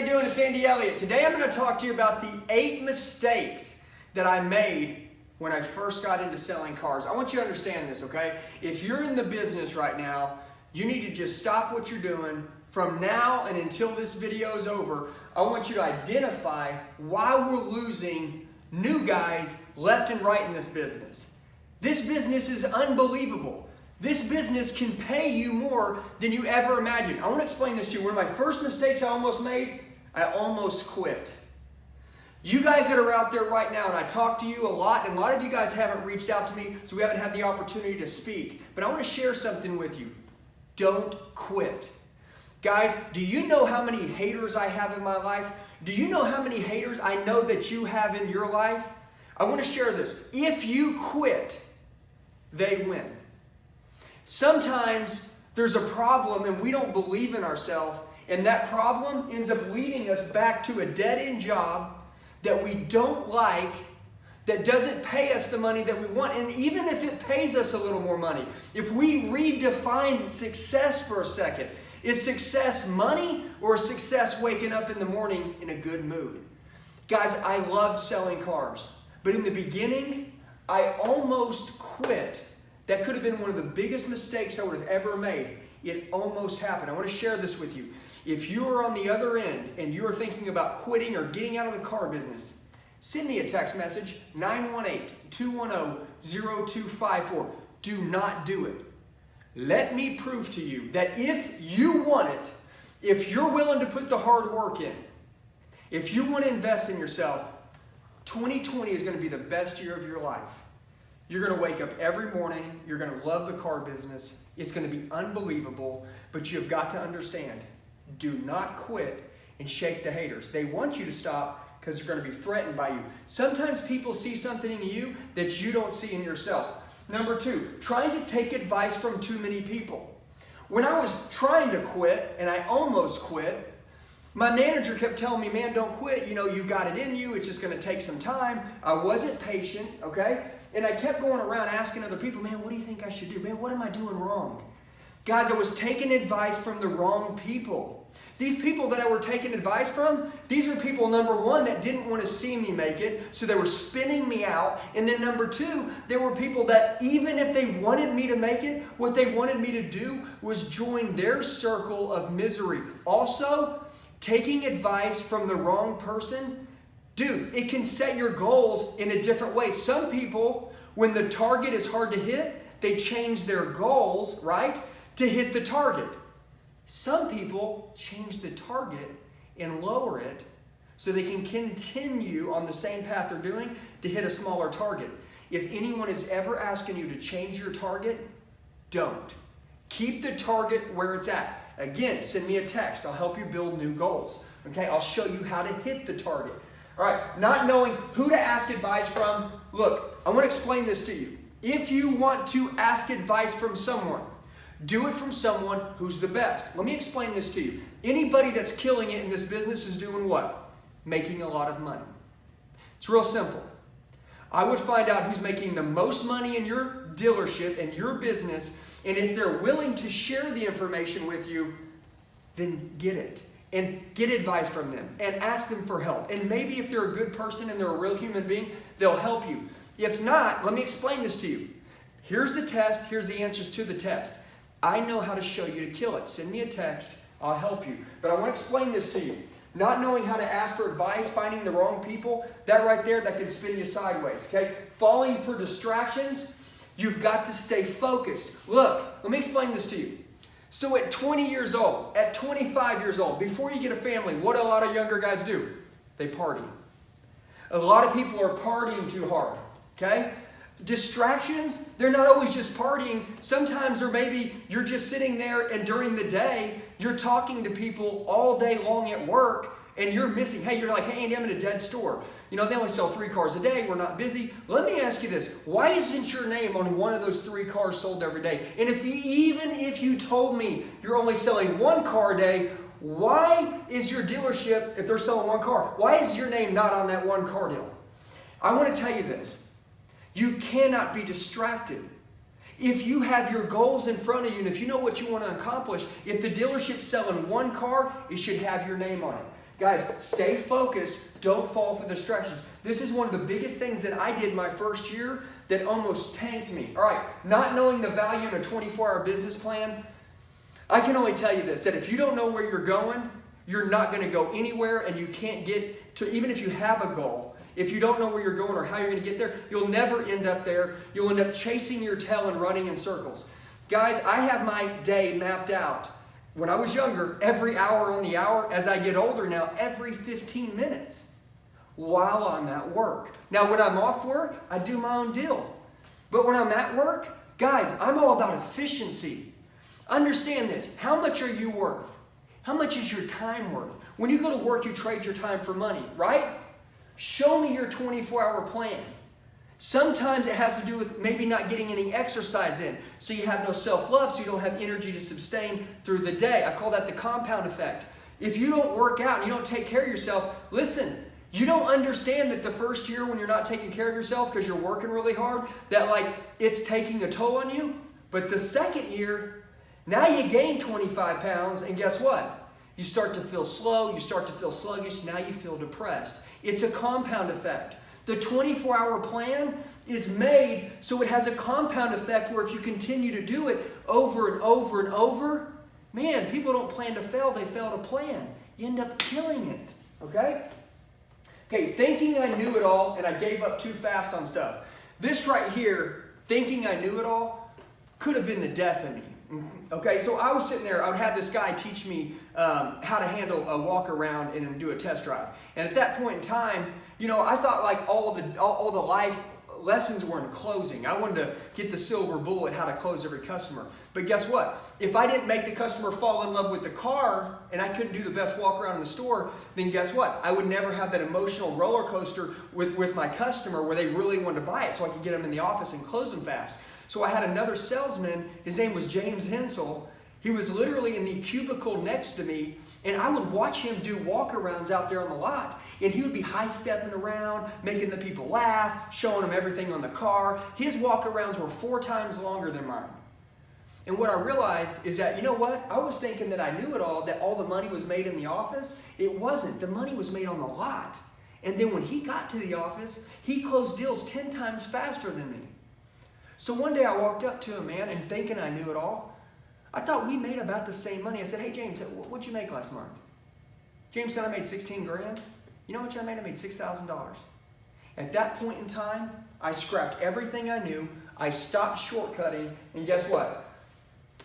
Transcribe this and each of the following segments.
you doing? It's Andy Elliott. Today I'm going to talk to you about the 8 mistakes that I made when I first got into selling cars. I want you to understand this, okay? If you're in the business right now, you need to just stop what you're doing. From now and until this video is over, I want you to identify why we're losing new guys left and right in this business. This business is unbelievable. This business can pay you more than you ever imagined. I want to explain this to you. One of my first mistakes I almost made, I almost quit. You guys that are out there right now, and I talk to you a lot, and a lot of you guys haven't reached out to me, so we haven't had the opportunity to speak. But I want to share something with you. Don't quit. Guys, do you know how many haters I have in my life? Do you know how many haters I know that you have in your life? I want to share this. If you quit, they win. Sometimes there's a problem and we don't believe in ourselves, and that problem ends up leading us back to a dead-end job that we don't like, that doesn't pay us the money that we want. And even if it pays us a little more money, if we redefine success for a second, is success money or is success waking up in the morning in a good mood? Guys, I loved selling cars, but in the beginning, I almost quit. That could have been one of the biggest mistakes I would have ever made. It almost happened. I want to share this with you. If you are on the other end and you are thinking about quitting or getting out of the car business, send me a text message, 918-210-0254. Do not do it. Let me prove to you that if you want it, if you're willing to put the hard work in, if you want to invest in yourself, 2020 is going to be the best year of your life. You're going to wake up every morning. You're going to love the car business. It's going to be unbelievable, but you've got to understand, do not quit and shake the haters. They want you to stop because they're going to be threatened by you. Sometimes people see something in you that you don't see in yourself. Number 2, trying to take advice from too many people. When I was trying to quit, and I almost quit, my manager kept telling me, man, don't quit. You know, you got it in you. It's just going to take some time. I wasn't patient, okay? And I kept going around asking other people, man, what do you think I should do? Man, what am I doing wrong? Guys, I was taking advice from the wrong people. These people that I were taking advice from, these are people, number 1, that didn't want to see me make it, so they were spinning me out. And then number 2, there were people that even if they wanted me to make it, what they wanted me to do was join their circle of misery. Also, taking advice from the wrong person, dude, it can set your goals in a different way. Some people, when the target is hard to hit, they change their goals, right, to hit the target. Some people change the target and lower it so they can continue on the same path they're doing to hit a smaller target. If anyone is ever asking you to change your target, don't. Keep the target where it's at. Again, send me a text. I'll help you build new goals. Okay, I'll show you how to hit the target. All right, not knowing who to ask advice from. Look, I want to explain this to you. If you want to ask advice from someone, do it from someone who's the best. Let me explain this to you. Anybody that's killing it in this business is doing what? Making a lot of money. It's real simple. I would find out who's making the most money in your dealership and your business, and if they're willing to share the information with you, then get it. And get advice from them and ask them for help. And maybe if they're a good person and they're a real human being, they'll help you. If not, let me explain this to you. Here's the test. Here's the answers to the test. I know how to show you to kill it. Send me a text. I'll help you. But I want to explain this to you. Not knowing how to ask for advice, finding the wrong people, that right there, that can spin you sideways, okay? Falling for distractions, you've got to stay focused. Look, let me explain this to you. So at 20 years old, at 25 years old, before you get a family, what do a lot of younger guys do? They party. A lot of people are partying too hard, okay? Distractions, they're not always just partying. Sometimes or maybe you're just sitting there and during the day, you're talking to people all day long at work and you're missing. Hey, you're like, hey, Andy, I'm in a dead store. You know, they only sell 3 cars a day. We're not busy. Let me ask you this. Why isn't your name on one of those 3 cars sold every day? And even if you told me you're only selling 1 car a day, why is your dealership, if they're selling 1 car, why is your name not on that 1 car deal? I want to tell you this. You cannot be distracted. If you have your goals in front of you and if you know what you want to accomplish, if the dealership's selling 1 car, it should have your name on it. Guys, stay focused. Don't fall for the distractions. This is one of the biggest things that I did my first year that almost tanked me. All right, not knowing the value in a 24-hour business plan, I can only tell you this, that if you don't know where you're going, you're not going to go anywhere, and you can't get to, even if you have a goal, if you don't know where you're going or how you're going to get there, you'll never end up there. You'll end up chasing your tail and running in circles. Guys, I have my day mapped out. When I was younger, every hour on the hour. As I get older now, every 15 minutes while I'm at work. Now, when I'm off work, I do my own deal. But when I'm at work, guys, I'm all about efficiency. Understand this. How much are you worth? How much is your time worth? When you go to work, you trade your time for money, right? Show me your 24-hour plan. Sometimes it has to do with maybe not getting any exercise in, so you have no self-love, so you don't have energy to sustain through the day. I call that the compound effect. If you don't work out and you don't take care of yourself, listen, you don't understand that the first year when you're not taking care of yourself because you're working really hard, that like it's taking a toll on you. But the second year, now you gain 25 pounds, and guess what? You start to feel slow, you start to feel sluggish, now you feel depressed. It's a compound effect. The 24-hour plan is made so it has a compound effect where if you continue to do it over and over and over, man, people don't plan to fail, they fail to plan. You end up killing it, okay? Okay, thinking I knew it all and I gave up too fast on stuff. This right here, thinking I knew it all, could have been the death of me. Okay, so I was sitting there, I would have this guy teach me how to handle a walk around and do a test drive. And at that point in time, you know, I thought like all the life lessons were in closing. I wanted to get the silver bullet, how to close every customer. But guess what? If I didn't make the customer fall in love with the car and I couldn't do the best walk around in the store, then guess what? I would never have that emotional roller coaster with my customer where they really wanted to buy it so I could get them in the office and close them fast. So I had another salesman, his name was James Hensel. He was literally in the cubicle next to me, and I would watch him do walk-arounds out there on the lot. And he would be high-stepping around, making the people laugh, showing them everything on the car. His walk-arounds were 4 times longer than mine. And what I realized is that, you know what? I was thinking that I knew it all, that all the money was made in the office. It wasn't. The money was made on the lot. And then when he got to the office, he closed deals 10 times faster than me. So one day I walked up to him, man, and thinking I knew it all. I thought we made about the same money. I said, hey, James, what'd you make last month? James said, I made 16 grand. You know how much I made? I made $6,000. At that point in time, I scrapped everything I knew. I stopped shortcutting. And guess what?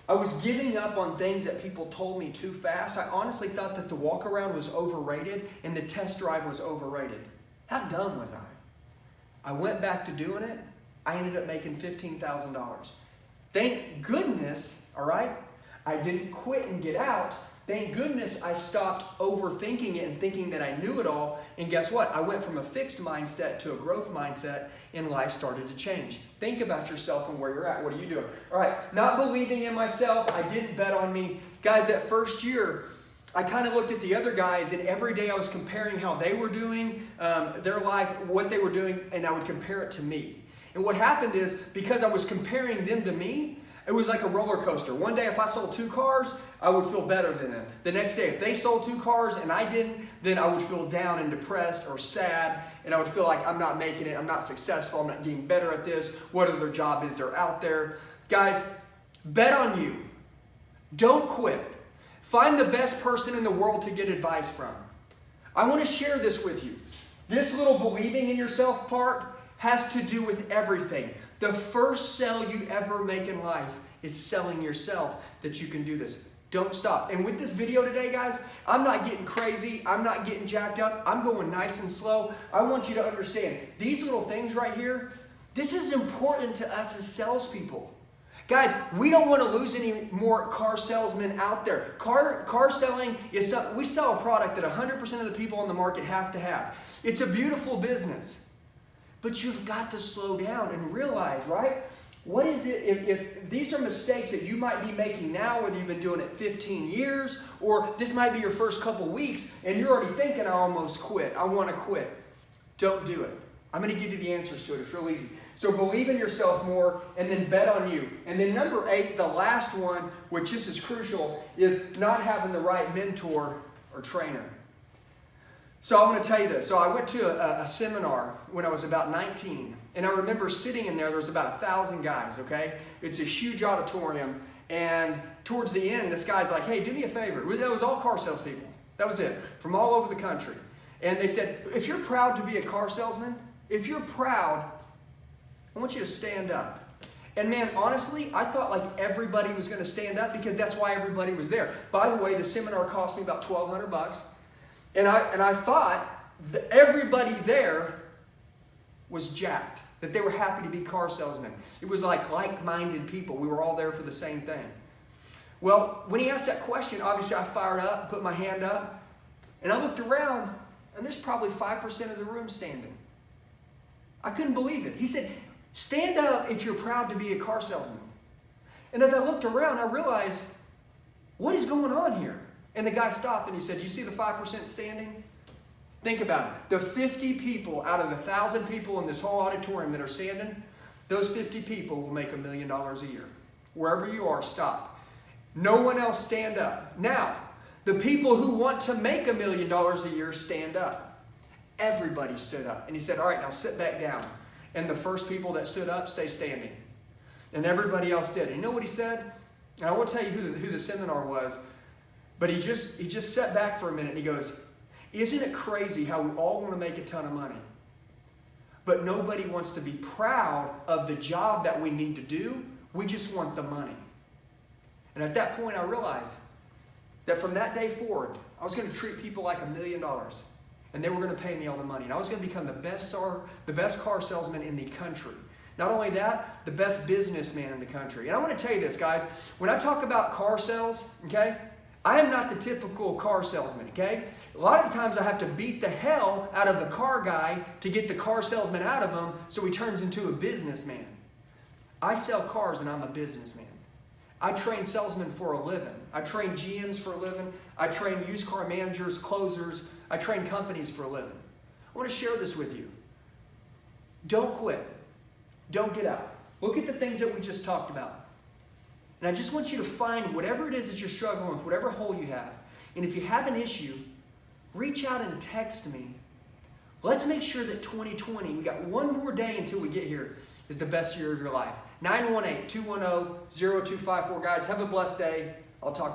I was giving up on things that people told me too fast. I honestly thought that the walk around was overrated and the test drive was overrated. How dumb was I? I went back to doing it. I ended up making $15,000. Thank goodness, all right, I didn't quit and get out. Thank goodness I stopped overthinking it and thinking that I knew it all. And guess what? I went from a fixed mindset to a growth mindset, and life started to change. Think about yourself and where you're at. What are you doing? All right, not believing in myself. I didn't bet on me. Guys, that first year, I kind of looked at the other guys, and every day I was comparing how they were doing, their life, what they were doing, and I would compare it to me. And what happened is, because I was comparing them to me, it was like a roller coaster. One day if I sold 2 cars, I would feel better than them. The next day if they sold 2 cars and I didn't, then I would feel down and depressed or sad, and I would feel like I'm not making it, I'm not successful, I'm not getting better at this, what other job is there out there? Guys, bet on you. Don't quit. Find the best person in the world to get advice from. I want to share this with you. This little believing in yourself part has to do with everything. The first sell you ever make in life is selling yourself that you can do this. Don't stop. And with this video today, guys, I'm not getting crazy. I'm not getting jacked up. I'm going nice and slow. I want you to understand these little things right here, this is important to us as salespeople. Guys, we don't want to lose any more car salesmen out there. Car selling is something, we sell a product that 100% of the people on the market have to have. It's a beautiful business. But you've got to slow down and realize, right? What is it, if these are mistakes that you might be making now, whether you've been doing it 15 years, or this might be your first couple weeks, and you're already thinking, I almost quit, I want to quit. Don't do it. I'm going to give you the answers to it. It's real easy. So believe in yourself more, and then bet on you. And then number 8, the last one, which this is crucial, is not having the right mentor or trainer. So I want to tell you this. So I went to a seminar when I was about 19. And I remember sitting in there was about 1,000 guys, okay? It's a huge auditorium. And towards the end, this guy's like, hey, do me a favor. That was all car salespeople. That was it. From all over the country. And they said, if you're proud to be a car salesman, if you're proud, I want you to stand up. And man, honestly, I thought like everybody was going to stand up because that's why everybody was there. By the way, the seminar cost me about $1,200. And I thought that everybody there was jacked, that they were happy to be car salesmen. It was like-minded people. We were all there for the same thing. Well, when he asked that question, obviously I fired up, put my hand up, and I looked around, and there's probably 5% of the room standing. I couldn't believe it. He said, stand up if you're proud to be a car salesman. And as I looked around, I realized, what is going on here? And the guy stopped and he said, you see the 5% standing? Think about it. The 50 people out of the 1,000 people in this whole auditorium that are standing, those 50 people will make $1 million a year. Wherever you are, stop. No one else stand up. Now, the people who want to make $1 million a year stand up. Everybody stood up. And he said, all right, now sit back down. And the first people that stood up, stay standing. And everybody else did. And you know what he said? And I won't tell you who the seminar was, but he just sat back for a minute and he goes, isn't it crazy how we all want to make a ton of money, but nobody wants to be proud of the job that we need to do? We just want the money. And at that point I realized that from that day forward, I was going to treat people like $1 million. And they were going to pay me all the money. And I was going to become the best car salesman in the country. Not only that, the best businessman in the country. And I want to tell you this, guys. When I talk about car sales, okay, I am not the typical car salesman, okay? A lot of times I have to beat the hell out of the car guy to get the car salesman out of him so he turns into a businessman. I sell cars and I'm a businessman. I train salesmen for a living. I train GMs for a living. I train used car managers, closers. I train companies for a living. I want to share this with you. Don't quit. Don't get out. Look at the things that we just talked about. And I just want you to find whatever it is that you're struggling with, whatever hole you have. And if you have an issue, reach out and text me. Let's make sure that 2020, we got one more day until we get here, is the best year of your life. 918-210-0254. Guys, have a blessed day. I'll talk to you.